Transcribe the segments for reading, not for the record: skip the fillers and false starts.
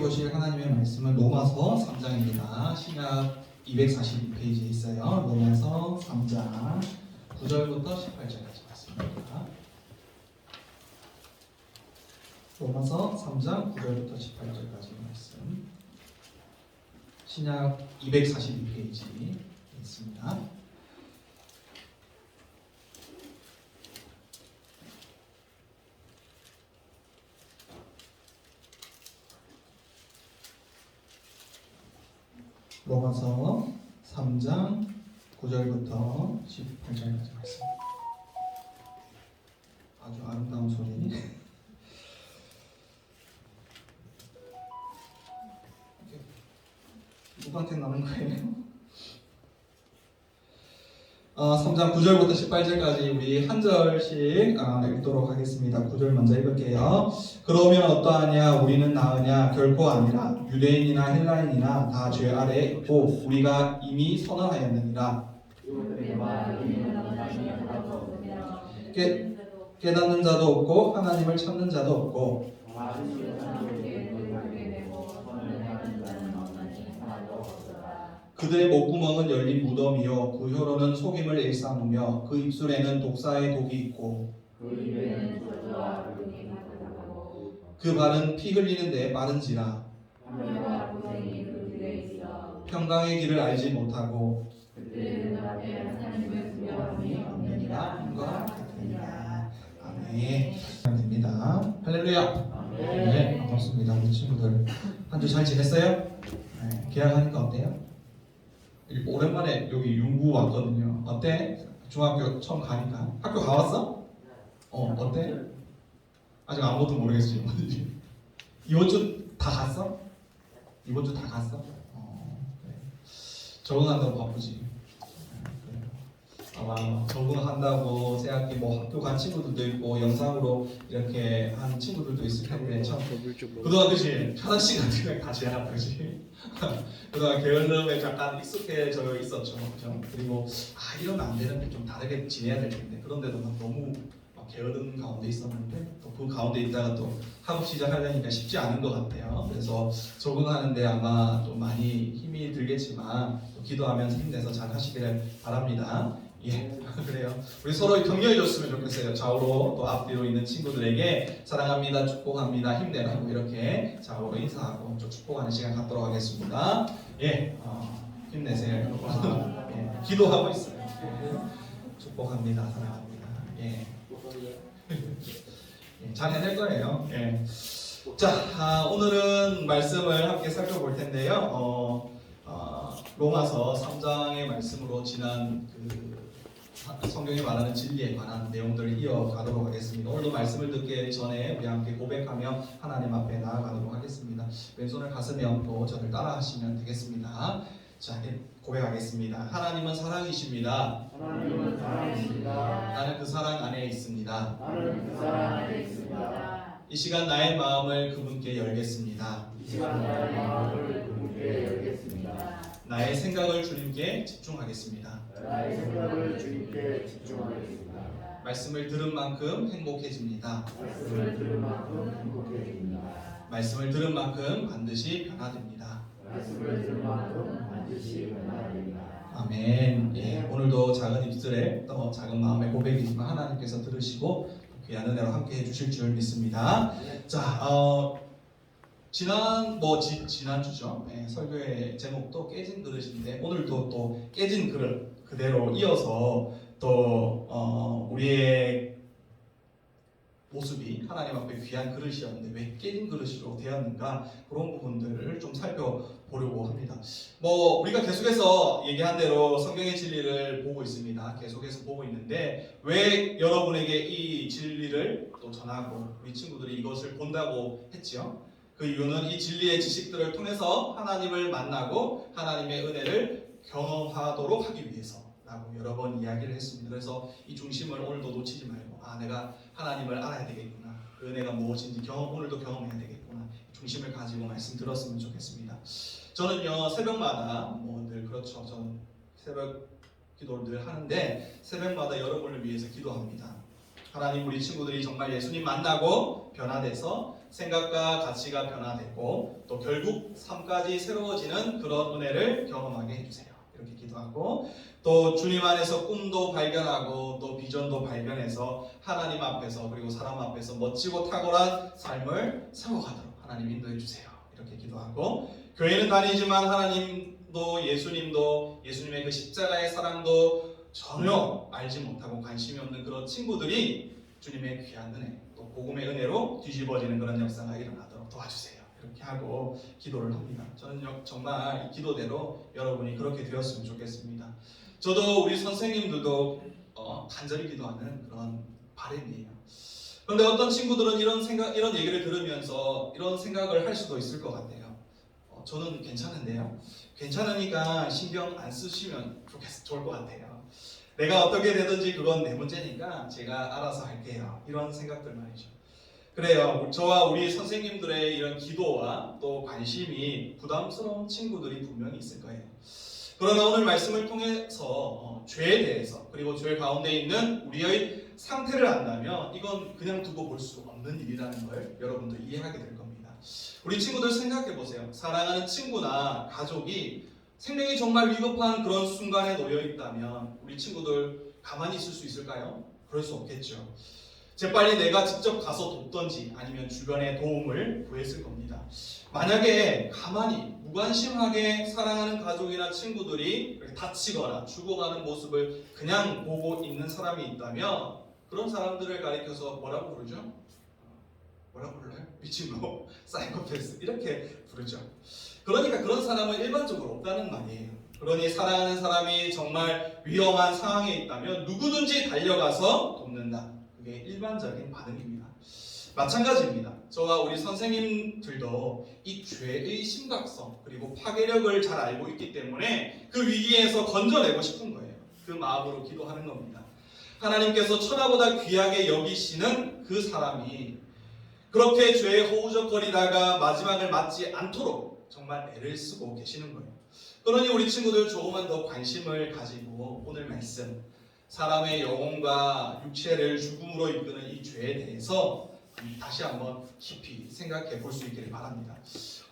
보실 하나님의 말씀은 로마서 3장입니다. 신약 242페이지에 있어요. 로마서 3장 9절부터 18절까지 말씀입니다. 로마서 3장 9절부터 18절까지 말씀. 신약 242페이지에 있습니다. 로마서 3장 9절부터 18절까지 말씀. 아주 아름다운 소리. 누구한테 나는 거예요? 3장 9절부터 18절까지 우리 한 절씩 읽도록 하겠습니다. 9절 먼저 읽을게요. 그러면 어떠하냐? 우리는 나으냐? 결코 아니라. 유대인이나 헬라인이나 다 죄 아래에 있고 우리가 이미 선언하였느니라. 깨닫는 자도 없고 하나님을 찾는 자도 없고 그들의 목구멍은 열린 무덤이요 그 혀로는 속임을 일삼으며 그 입술에는 독사의 독이 있고 그 발은 피 흘리는 데 빠른지라. 평강의 길을 알지 못하고 아멘. 됩니다. 할렐루야. 네, 반갑습니다. 우리 친구들 한 주 잘 지냈어요? 네, 계약하니까 어때요? 오랜만에 여기 윤구 왔거든요. 어때? 중학교 처음 가니까. 학교 가봤어? 어때? 아직 아무것도 모르겠어요. 이번 주 다 갔어? 이번 주 다 갔어? 그래. 적응한다고 바쁘지. 아마 적응한다고 새학기 학교 간 친구들도 있고 영상으로 이렇게 한 친구들도 있을 텐데 참 그동안 그치 편한 시간 그냥 다 지나갔다 그치. 그동안 게을름에 잠깐 익숙해져 있었죠. 그죠? 그리고 이러면 안 되는데 좀 다르게 지내야 될 텐데 그런데도 너무 게으름 가운데 있었는데 또 그 가운데 있다가 또 학업 시작하려니까 쉽지 않은 것 같아요. 그래서 적응하는데 아마 좀 많이 힘이 들겠지만 또 기도하면서 힘내서 잘 하시기를 바랍니다. 예, 그래요. 우리 서로 격려해줬으면 좋겠어요. 좌우로 또 앞뒤로 있는 친구들에게 사랑합니다, 축복합니다, 힘내라고 이렇게 좌우로 인사하고 좀 축복하는 시간 갖도록 하겠습니다. 예, 힘내세요. 예, 기도하고 있어요. 축복합니다, 사랑합니다. 예. 잘 해낼 거예요. 예. 자, 오늘은 말씀을 함께 살펴볼 텐데요. 로마서 3장의 말씀으로 지난 성경이 말하는 진리에 관한 내용들을 이어가도록 하겠습니다. 오늘도 말씀을 듣기 전에 우리 함께 고백하며 하나님 앞에 나아가도록 하겠습니다. 왼손을 가슴에 얹고 저를 따라하시면 되겠습니다. 자, 고백하겠습니다. 하나님은 사랑이십니다. 하나님은 사랑이십니다. 나는 그 사랑 안에 있습니다. 나는 그 사랑 안에 있습니다. 이 시간 나의 마음을 그분께 열겠습니다. 이 시간 나의 마음을 그분께 열겠습니다. 나의 생각을 주님께 집중하겠습니다. 나의 생각을 주님께 집중하겠습니다. 말씀을 들은 만큼 행복해집니다. 말씀을 들은 만큼 행복해집니다. 말씀을 들은 만큼 반드시 변화됩니다. 말씀을 들은 만큼 반드시 변화됩니다. 아멘. 예, 오늘도 작은 입술에 또 작은 마음의 고백이지만 하나님께서 들으시고 귀한 은혜로 함께 해주실 줄 믿습니다. 자, 지난주죠. 네, 설교의 제목도 깨진 그릇인데 오늘도 또 깨진 그릇 그대로 이어서 또 우리의 모습이 하나님 앞에 귀한 그릇이었는데 왜 깨진 그릇으로 되었는가 그런 부분들을 좀 살펴보려고 합니다. 우리가 계속해서 얘기한 대로 성경의 진리를 보고 있습니다. 계속해서 보고 있는데 왜 여러분에게 이 진리를 또 전하고 우리 친구들이 이것을 본다고 했지요? 그 이유는 이 진리의 지식들을 통해서 하나님을 만나고 하나님의 은혜를 경험하도록 하기 위해서라고 여러 번 이야기를 했습니다. 그래서 이 중심을 오늘도 놓치지 말고 내가 하나님을 알아야 되겠구나. 그 은혜가 무엇인지 오늘도 경험해야 되겠구나. 중심을 가지고 말씀 들었으면 좋겠습니다. 저는요 새벽마다 늘 그렇죠. 저는 새벽 기도를 늘 하는데 새벽마다 여러분을 위해서 기도합니다. 하나님, 우리 친구들이 정말 예수님 만나고 변화돼서 생각과 가치가 변화되고 또 결국 삶까지 새로워지는 그런 은혜를 경험하게 해주세요. 이렇게 기도하고, 또 주님 안에서 꿈도 발견하고 또 비전도 발견해서 하나님 앞에서 그리고 사람 앞에서 멋지고 탁월한 삶을 세워가도록 하나님 인도해 주세요. 이렇게 기도하고, 교회는 다니지만 하나님도 예수님도 예수님의 그 십자가의 사랑도 전혀 알지 못하고 관심이 없는 그런 친구들이 주님의 귀한 은혜, 또 복음의 은혜로 뒤집어지는 그런 역사가 일어나도록 도와주세요. 이렇게 하고 기도를 합니다. 저는 정말 이 기도대로 여러분이 그렇게 되었으면 좋겠습니다. 저도 우리 선생님들도 간절히 기도하는 그런 바람이에요. 그런데 어떤 친구들은 이런 얘기를 들으면서 이런 생각을 할 수도 있을 것 같아요. 저는 괜찮은데요. 괜찮으니까 신경 안 쓰시면 좋을 것 같아요. 내가 어떻게 되든지 그건 내 문제니까 제가 알아서 할게요. 이런 생각들 말이죠. 그래요. 저와 우리 선생님들의 이런 기도와 또 관심이 부담스러운 친구들이 분명히 있을 거예요. 그러나 오늘 말씀을 통해서 죄에 대해서 그리고 죄 가운데 있는 우리의 상태를 안다면 이건 그냥 두고 볼 수 없는 일이라는 걸 여러분도 이해하게 될 겁니다. 우리 친구들 생각해 보세요. 사랑하는 친구나 가족이 생명이 정말 위급한 그런 순간에 놓여 있다면 우리 친구들 가만히 있을 수 있을까요? 그럴 수 없겠죠. 재빨리 내가 직접 가서 돕던지 아니면 주변에 도움을 구했을 겁니다. 만약에 가만히 무관심하게 사랑하는 가족이나 친구들이 다치거나 죽어가는 모습을 그냥 보고 있는 사람이 있다면 그런 사람들을 가리켜서 뭐라고 부르죠? 뭐라고 불러요? 미친놈, 사이코패스 이렇게 부르죠. 그러니까 그런 사람은 일반적으로 없다는 말이에요. 그러니 사랑하는 사람이 정말 위험한 상황에 있다면 누구든지 달려가서 돕는다. 그게 일반적인 반응입니다. 마찬가지입니다. 저와 우리 선생님들도 이 죄의 심각성 그리고 파괴력을 잘 알고 있기 때문에 그 위기에서 건져내고 싶은 거예요. 그 마음으로 기도하는 겁니다. 하나님께서 천하보다 귀하게 여기시는 그 사람이 그렇게 죄에 허우적거리다가 마지막을 맞지 않도록 정말 애를 쓰고 계시는 거예요. 그러니 우리 친구들 조금만 더 관심을 가지고 오늘 말씀, 사람의 영혼과 육체를 죽음으로 이끄는 이 죄에 대해서 다시 한번 깊이 생각해 볼 수 있기를 바랍니다.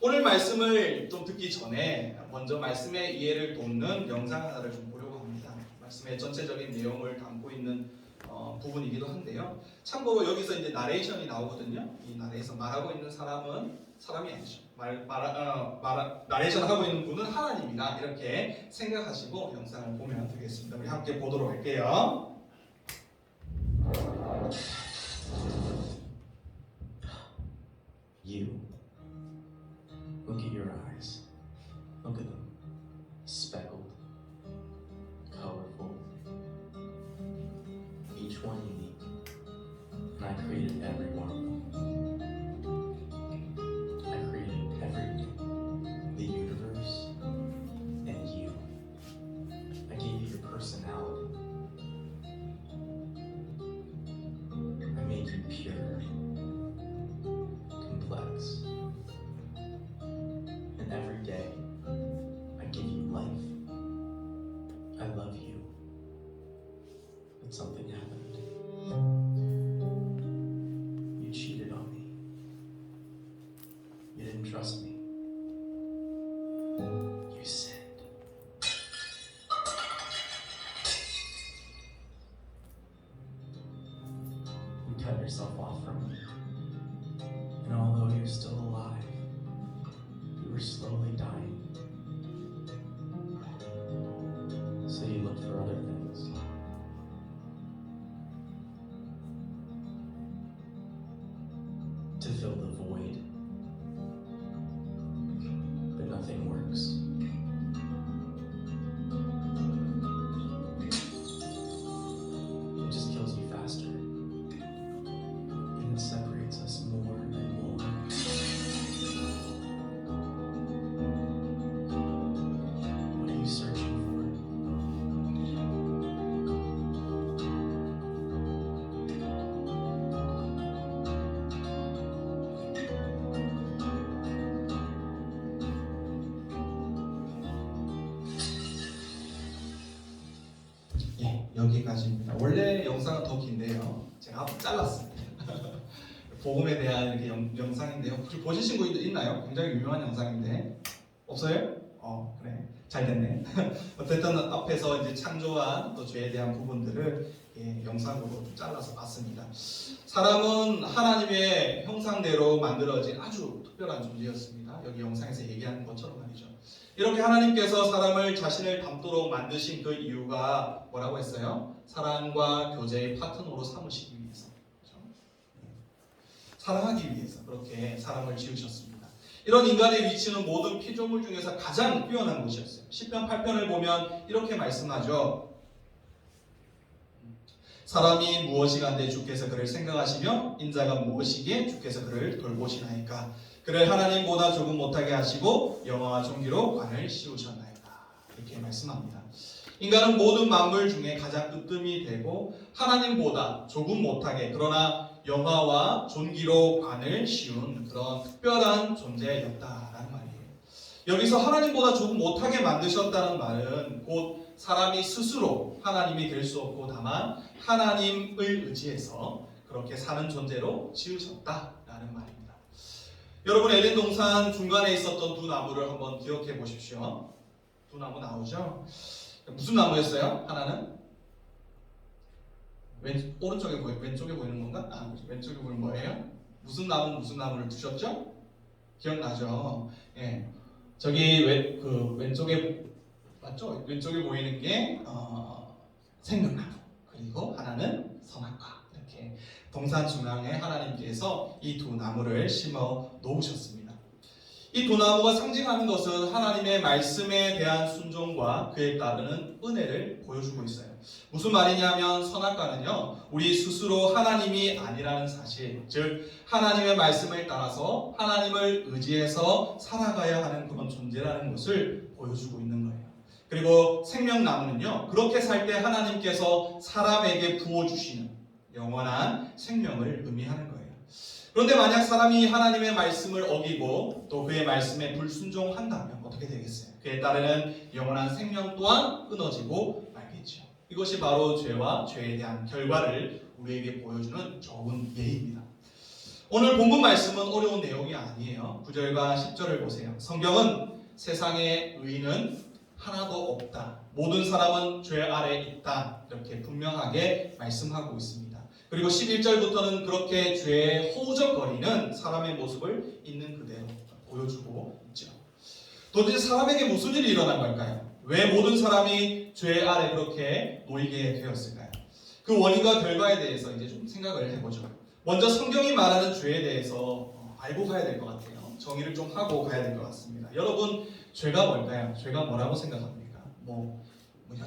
오늘 말씀을 좀 듣기 전에 먼저 말씀의 이해를 돕는 영상 하나를 좀 보려고 합니다. 말씀의 전체적인 내용을 담고 있는 부분이기도 한데요. 참고로 여기서 이제 나레이션이 나오거든요. 이 나레이션 말하고 있는 사람은 사람이 아니죠. 나레이션 하고 있는 분은 하나님이다. 이렇게 생각하시고 영상을 보면 되겠습니다. 우리 함께 보도록 할게요. You. Look at your eyes. Look at them. Speckled. Colorful. Each one unique. And I created every one of them. I created everything. The universe and you. I gave you your personality. I made you pure. Complex. And every day, I give you life. I love you. But something happened. You cheated on me. You didn't trust me. You sinned. You cut yourself off from me. And although you're still alive, you were slowly dying. So you looked for other things. To fill the void. But nothing works. It just kills you faster. And it separates us more and more. What are you searching for? 여기까지입니다. 원래 영상은 더 긴데요. 제가 한번 잘랐습니다. 복음에 대한 이렇게 영상인데요. 혹시 보신 친구들 있나요? 굉장히 유명한 영상인데 없어요? 그래 잘 됐네. 어쨌든 앞에서 이제 창조한 또 죄에 대한 부분들을 영상으로 좀 잘라서 봤습니다. 사람은 하나님의 형상대로 만들어진 아주 특별한 존재였습니다. 여기 영상에서 얘기하는 것처럼 말이죠. 이렇게 하나님께서 사람을 자신을 닮도록 만드신 그 이유가 뭐라고 했어요? 사랑과 교제의 파트너로 삼으시기 위해서, 그렇죠? 사랑하기 위해서 그렇게 사람을 지으셨습니다. 이런 인간의 위치는 모든 피조물 중에서 가장 뛰어난 곳이었어요. 시편 8편을 보면 이렇게 말씀하죠. 사람이 무엇이간데 주께서 그를 생각하시며 인자가 무엇이기에 주께서 그를 돌보시나이까. 그를 하나님보다 조금 못하게 하시고 영화와 존귀로 관을 씌우셨나이다. 이렇게 말씀합니다. 인간은 모든 만물 중에 가장 으뜸이 되고 하나님보다 조금 못하게 그러나 영화와 존귀로 관을 씌운 그런 특별한 존재였다라는 말이에요. 여기서 하나님보다 조금 못하게 만드셨다는 말은 곧 사람이 스스로 하나님이 될 수 없고 다만 하나님을 의지해서 그렇게 사는 존재로 지으셨다라는 말입니다. 여러분 에덴 동산 중간에 있었던 두 나무를 한번 기억해 보십시오. 두 나무 나오죠? 무슨 나무였어요? 하나는 오른쪽에 왼쪽에 보이는 건가? 왼쪽에 보이는 뭐예요? 무슨 나무를 두셨죠? 기억나죠? 예. 저기 왼쪽에 맞죠? 왼쪽에 보이는 게 생명나무, 그리고 하나는 선악과. 이렇게 동산 중앙에 하나님께서 이 두 나무를 심어 놓으셨습니다. 이 두 나무가 상징하는 것은 하나님의 말씀에 대한 순종과 그에 따르는 은혜를 보여주고 있어요. 무슨 말이냐면 선악과는요, 우리 스스로 하나님이 아니라는 사실, 즉 하나님의 말씀을 따라서 하나님을 의지해서 살아가야 하는 그런 존재라는 것을 보여주고 있는 거예요. 그리고 생명나무는요, 그렇게 살 때 하나님께서 사람에게 부어주시는 영원한 생명을 의미하는 거예요. 그런데 만약 사람이 하나님의 말씀을 어기고 또 그의 말씀에 불순종한다면 어떻게 되겠어요? 그에 따르는 영원한 생명 또한 끊어지고 말겠죠. 이것이 바로 죄와 죄에 대한 결과를 우리에게 보여주는 좋은 예입니다. 오늘 본문 말씀은 어려운 내용이 아니에요. 9절과 10절을 보세요. 성경은 세상에 의인은 하나도 없다, 모든 사람은 죄 아래 있다, 이렇게 분명하게 말씀하고 있습니다. 그리고 11절부터는 그렇게 죄에 허우적거리는 사람의 모습을 있는 그대로 보여주고 있죠. 도대체 사람에게 무슨 일이 일어난 걸까요? 왜 모든 사람이 죄 아래 그렇게 놓이게 되었을까요? 그 원인과 결과에 대해서 이제 좀 생각을 해보죠. 먼저 성경이 말하는 죄에 대해서 알고 가야 될 것 같아요. 정의를 좀 하고 가야 될 것 같습니다. 여러분, 죄가 뭘까요? 죄가 뭐라고 생각합니까?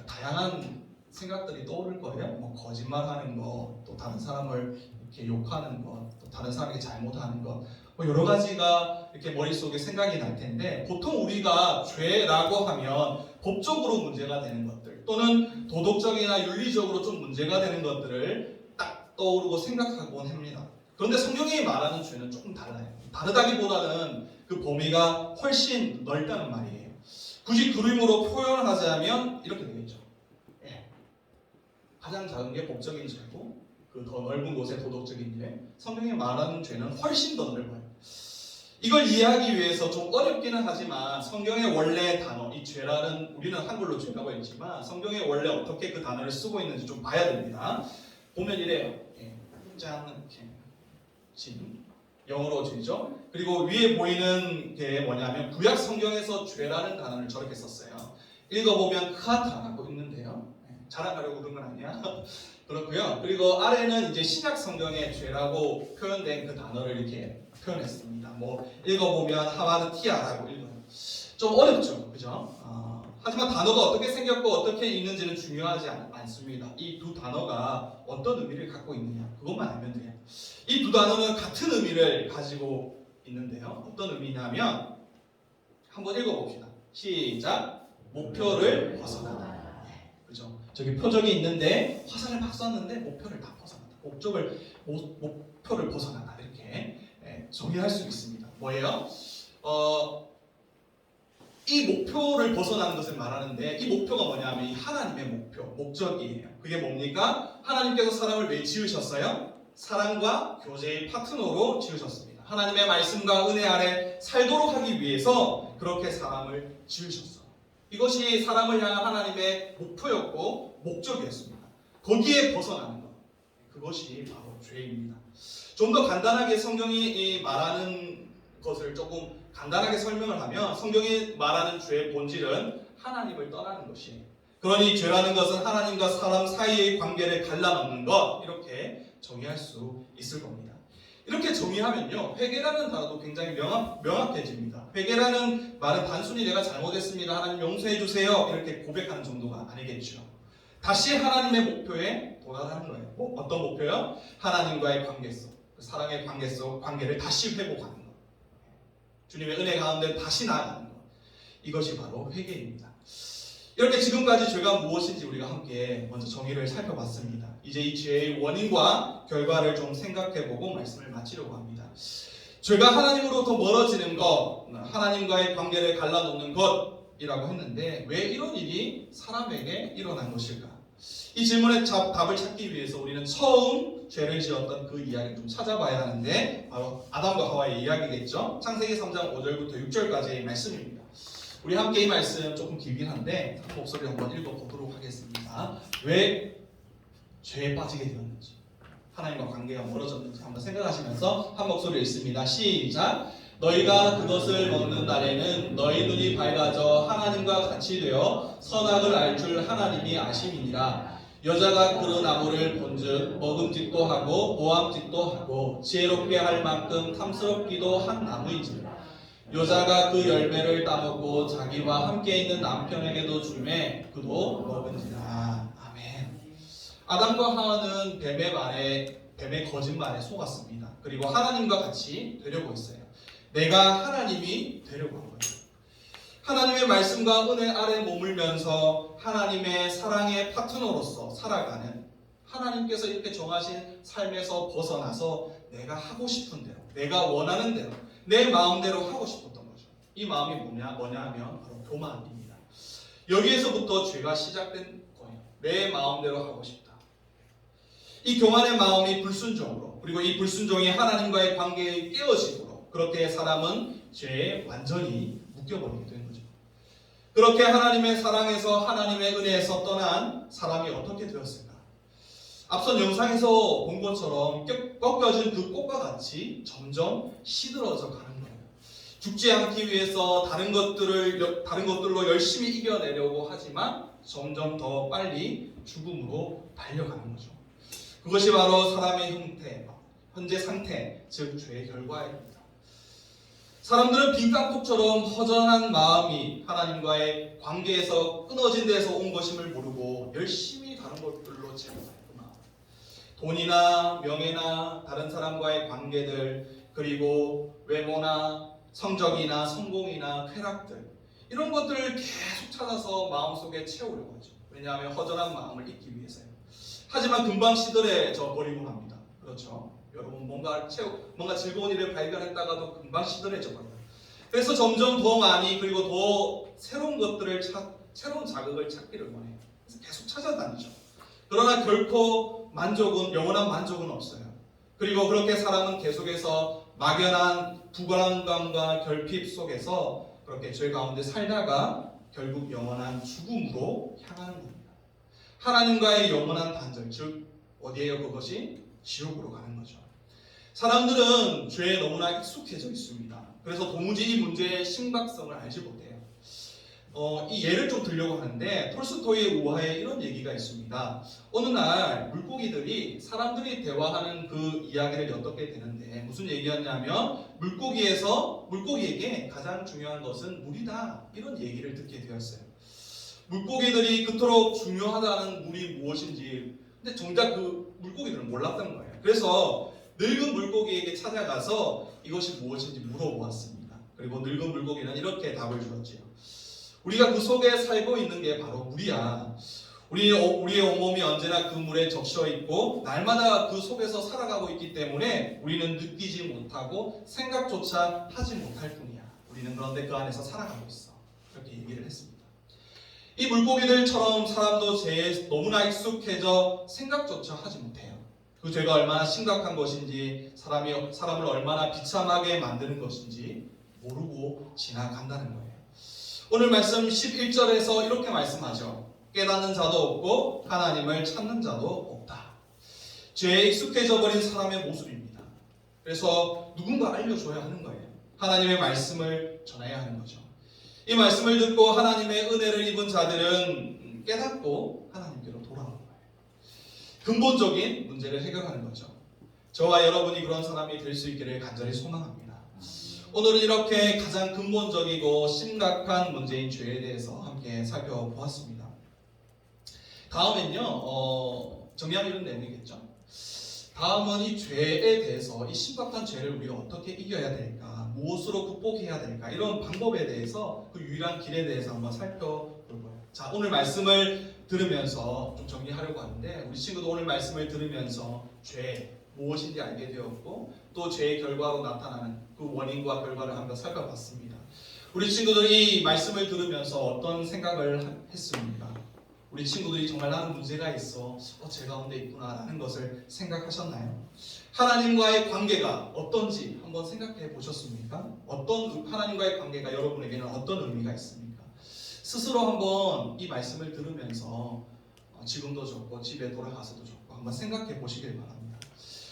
다양한 생각들이 떠오를 거예요. 거짓말하는 것, 또 다른 사람을 이렇게 욕하는 것, 또 다른 사람에게 잘못하는 것, 여러 가지가 이렇게 머릿속에 생각이 날 텐데, 보통 우리가 죄라고 하면 법적으로 문제가 되는 것들, 또는 도덕적이나 윤리적으로 좀 문제가 되는 것들을 딱 떠오르고 생각하곤 합니다. 그런데 성경이 말하는 죄는 조금 달라요. 다르다기보다는 그 범위가 훨씬 넓다는 말이에요. 굳이 그림으로 표현하자면 이렇게 되겠죠. 가장 작은 게 법적인 죄고, 그 더 넓은 곳의 도덕적인 죄, 성경이 말하는 죄는 훨씬 더 넓어요. 이걸 이해하기 위해서 좀 어렵기는 하지만 성경의 원래 단어, 이 죄라는, 우리는 한글로 죄라고 했지만 성경에 원래 어떻게 그 단어를 쓰고 있는지 좀 봐야 됩니다. 보면 이래요. 진, 영어로 죄죠. 그리고 위에 보이는 게 뭐냐면 구약 성경에서 죄라는 단어를 저렇게 썼어요. 읽어보면 크아타라고 읽는데요. 자랑하려고 그런 건 아니야. 그렇고요. 그리고 아래는 이제 신약 성경의 죄라고 표현된 그 단어를 이렇게 표현했습니다. 읽어보면 하마드티아라고 읽어요. 좀 어렵죠, 그죠? 하지만 단어가 어떻게 생겼고 어떻게 읽는지는 중요하지 않습니다. 이 두 단어가 어떤 의미를 갖고 있느냐, 그것만 알면 돼요. 이 두 단어는 같은 의미를 가지고 있는데요. 어떤 의미냐면 한번 읽어봅시다. 시작. 목표를 벗어나다. 그죠? 저기 표적이 있는데 화살을 막 쐈는데 목표를 다 벗어나다. 목표를 벗어나다. 이렇게 정의할 수 있습니다. 뭐예요? 이 목표를 벗어나는 것을 말하는데 이 목표가 뭐냐면 이 하나님의 목적이에요. 그게 뭡니까? 하나님께서 사람을 왜 지으셨어요? 사랑과 교제의 파트너로 지으셨습니다. 하나님의 말씀과 은혜 아래 살도록 하기 위해서 그렇게 사람을 지으셨어요. 이것이 사람을 향한 하나님의 목표였고 목적이었습니다. 거기에 벗어나는 것, 그것이 바로 죄입니다. 좀 더 간단하게 성경이 말하는 것을 조금 간단하게 설명을 하면 성경이 말하는 죄의 본질은 하나님을 떠나는 것이에요. 그러니 죄라는 것은 하나님과 사람 사이의 관계를 갈라놓는 것, 이렇게 정의할 수 있을 겁니다. 이렇게 정의하면요, 회개라는 단어도 굉장히 명확해집니다. 회개라는 말은 단순히 내가 잘못했습니다, 하나님 용서해 주세요, 이렇게 고백하는 정도가 아니겠죠. 다시 하나님의 목표에 도달하는 거예요. 어떤 목표요? 하나님과의 관계 속, 사랑의 관계 속 관계를 다시 회복하는 것. 주님의 은혜 가운데 다시 나아가는 것. 이것이 바로 회개입니다. 이렇게 지금까지 죄가 무엇인지 우리가 함께 먼저 정의를 살펴봤습니다. 이제 이 죄의 원인과 결과를 좀 생각해보고 말씀을 마치려고 합니다. 죄가 하나님으로부터 멀어지는 것, 하나님과의 관계를 갈라놓는 것이라고 했는데 왜 이런 일이 사람에게 일어난 것일까? 이 질문의 답을 찾기 위해서 우리는 처음 죄를 지었던 그 이야기를 좀 찾아봐야 하는데 바로 아담과 하와의 이야기겠죠. 창세기 3장 5절부터 6절까지의 말씀입니다. 우리 함께 이 말씀 조금 길긴 한데 한 목소리 한번 읽어보도록 하겠습니다. 왜 죄에 빠지게 되었는지, 하나님과 관계가 멀어졌는지 한번 생각하시면서 한 목소리 읽습니다. 시작! 너희가 그것을 먹는 날에는 너희 눈이 밝아져 하나님과 같이 되어 선악을 알 줄 하나님이 아심이니라. 여자가 그 나무를 본즉 먹음직도 하고 모함직도 하고 지혜롭게 할 만큼 탐스럽기도 한 나무인지라. 여자가 그 열매를 따먹고 자기와 함께 있는 남편에게도 주매 그도 먹은지라. 아멘. 아담과 하와는 뱀의 거짓말에 속았습니다. 그리고 하나님과 같이 되려고 했어요. 내가 하나님이 되려고 한 거예요. 하나님의 말씀과 은혜 아래 머물면서 하나님의 사랑의 파트너로서 살아가는, 하나님께서 이렇게 정하신 삶에서 벗어나서 내가 하고 싶은 대로, 내가 원하는 대로, 내 마음대로 하고 싶었던 거죠. 이 마음이 뭐냐 하면 바로 교만입니다. 여기에서부터 죄가 시작된 거예요. 내 마음대로 하고 싶다. 이 교만의 마음이 불순종으로, 그리고 이 불순종이 하나님과의 관계에 깨어짐으로 그렇게 사람은 죄에 완전히 묶여버리게 된 거죠. 그렇게 하나님의 사랑에서, 하나님의 은혜에서 떠난 사람이 어떻게 되었을까? 앞선 영상에서 본 것처럼 꺾여진 그 꽃과 같이 점점 시들어져 가는 거예요. 죽지 않기 위해서 다른 것들로 열심히 이겨내려고 하지만 점점 더 빨리 죽음으로 달려가는 거죠. 그것이 바로 사람의 형태, 현재 상태, 즉 죄의 결과입니다. 사람들은 빈 땅콩처럼 허전한 마음이 하나님과의 관계에서 끊어진 데서 온 것임을 모르고 열심히 다른 것들로 채워가요. 그 마음. 돈이나 명예나 다른 사람과의 관계들, 그리고 외모나 성적이나 성공이나 쾌락들, 이런 것들을 계속 찾아서 마음속에 채우려고 하죠. 왜냐하면 허전한 마음을 잊기 위해서요. 하지만 금방 시들해져 버리곤 합니다. 그렇죠? 여러분 뭔가 즐거운 일을 발견했다가도 금방 시들해져 버려요. 그래서 점점 더 많이, 그리고 더 새로운 것들을 새로운 자극을 찾기를 원해요. 그래서 계속 찾아다니죠. 그러나 결코 영원한 만족은 없어요. 그리고 그렇게 사람은 계속해서 막연한 불안감과 결핍 속에서 그렇게 죄 가운데 살다가 결국 영원한 죽음으로 향하는 겁니다. 하나님과의 영원한 단절, 즉 어디에요? 그것이 지옥으로 가는 거죠. 사람들은 죄에 너무나 익숙해져 있습니다. 그래서 도무지 이 문제의 심각성을 알지 못해요. 이 예를 좀 들려고 하는데 톨스토이의 우화에 이런 얘기가 있습니다. 어느 날 물고기들이 사람들이 대화하는 그 이야기를 엿듣게 되는데 무슨 얘기였냐면 물고기에게 가장 중요한 것은 물이다, 이런 얘기를 듣게 되었어요. 물고기들이 그토록 중요하다는 물이 무엇인지, 근데 정작 그 물고기들은 몰랐던 거예요. 그래서 늙은 물고기에게 찾아가서 이것이 무엇인지 물어보았습니다. 그리고 늙은 물고기는 이렇게 답을 주었지요. 우리가 그 속에 살고 있는 게 바로 물이야. 우리의 온몸이 언제나 그 물에 적셔 있고 날마다 그 속에서 살아가고 있기 때문에 우리는 느끼지 못하고 생각조차 하지 못할 뿐이야. 우리는 그런데 그 안에서 살아가고 있어. 그렇게 얘기를 했습니다. 이 물고기들처럼 사람도 죄에 너무나 익숙해져 생각조차 하지 못해요. 그 죄가 얼마나 심각한 것인지, 사람을 얼마나 비참하게 만드는 것인지 모르고 지나간다는 거예요. 오늘 말씀 11절에서 이렇게 말씀하죠. 깨닫는 자도 없고 하나님을 찾는 자도 없다. 죄에 익숙해져 버린 사람의 모습입니다. 그래서 누군가 알려줘야 하는 거예요. 하나님의 말씀을 전해야 하는 거죠. 이 말씀을 듣고 하나님의 은혜를 입은 자들은 깨닫고 하나님께로 돌아오는 거예요. 근본적인 문제를 해결하는 거죠. 저와 여러분이 그런 사람이 될 수 있기를 간절히 소망합니다. 오늘은 이렇게 가장 근본적이고 심각한 문제인 죄에 대해서 함께 살펴보았습니다. 다음엔요, 정리하면 이런 내용이겠죠. 다음은 이 죄에 대해서, 이 심각한 죄를 우리가 어떻게 이겨야 될까, 무엇으로 극복해야 될까, 이런 방법에 대해서, 그 유일한 길에 대해서 한번 살펴볼 거예요. 자, 오늘 말씀을 들으면서 좀 정리하려고 하는데, 우리 친구도 오늘 말씀을 들으면서 죄 무엇인지 알게 되었고, 또 죄의 결과로 나타나는 그 원인과 결과를 한번 살펴봤습니다. 우리 친구들이 이 말씀을 들으면서 어떤 생각을 했습니까? 우리 친구들이 정말 나는 문제가 있어, 제 가운데 있구나 라는 것을 생각하셨나요? 하나님과의 관계가 어떤지 한번 생각해 보셨습니까? 하나님과의 관계가 여러분에게는 어떤 의미가 있습니까? 스스로 한번 이 말씀을 들으면서 지금도 좋고 집에 돌아가서도 좋고 한번 생각해 보시길 바랍니다.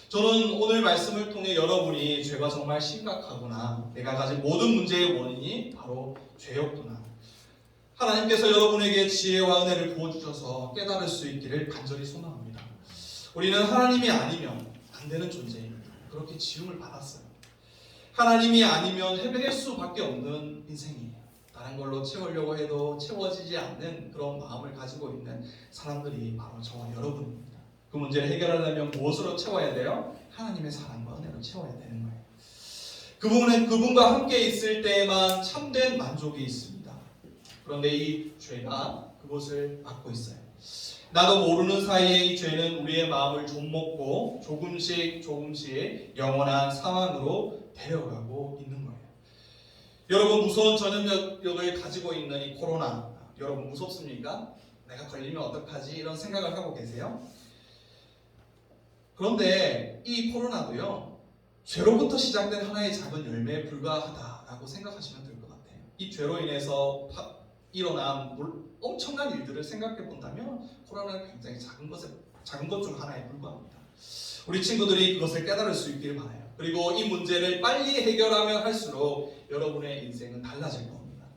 저는 오늘 말씀을 통해 여러분이 죄가 정말 심각하구나, 내가 가진 모든 문제의 원인이 바로 죄였구나, 하나님께서 여러분에게 지혜와 은혜를 부어주셔서 깨달을 수 있기를 간절히 소망합니다. 우리는 하나님이 아니면 안 되는 존재입니다. 그렇게 지음을 받았어요. 하나님이 아니면 헤매낼 수밖에 없는 인생이에요. 다른 걸로 채우려고 해도 채워지지 않는 그런 마음을 가지고 있는 사람들이 바로 저와 여러분입니다. 그 문제를 해결하려면 무엇으로 채워야 돼요? 하나님의 사랑과 은혜로 채워야 되는 거예요. 그분과 함께 있을 때에만 참된 만족이 있습니다. 그런데 이 죄가 그것을 막고 있어요. 나도 모르는 사이에 이 죄는 우리의 마음을 좀먹고 조금씩 영원한 상황으로 데려가고 있는 거예요. 여러분, 무서운 전염력을 가지고 있는 이 코로나, 여러분 무섭습니까? 내가 걸리면 어떡하지? 이런 생각을 하고 계세요? 그런데 이 코로나도요, 죄로부터 시작된 하나의 작은 열매에 불과하다라고 생각하시면 될 것 같아요. 이 죄로 인해서 일어난 엄청난 일들을 생각해 본다면 코로나는 굉장히 작은 것 중 하나에 불과합니다. 우리 친구들이 그것을 깨달을 수 있기를 바라요. 그리고 이 문제를 빨리 해결하면 할수록 여러분의 인생은 달라질 겁니다.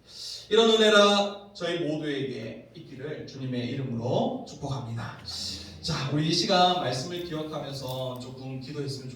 이런 은혜가 저희 모두에게 있기를 주님의 이름으로 축복합니다. 자, 우리 이 시간 말씀을 기억하면서 조금 기도했으면 좋겠습니다.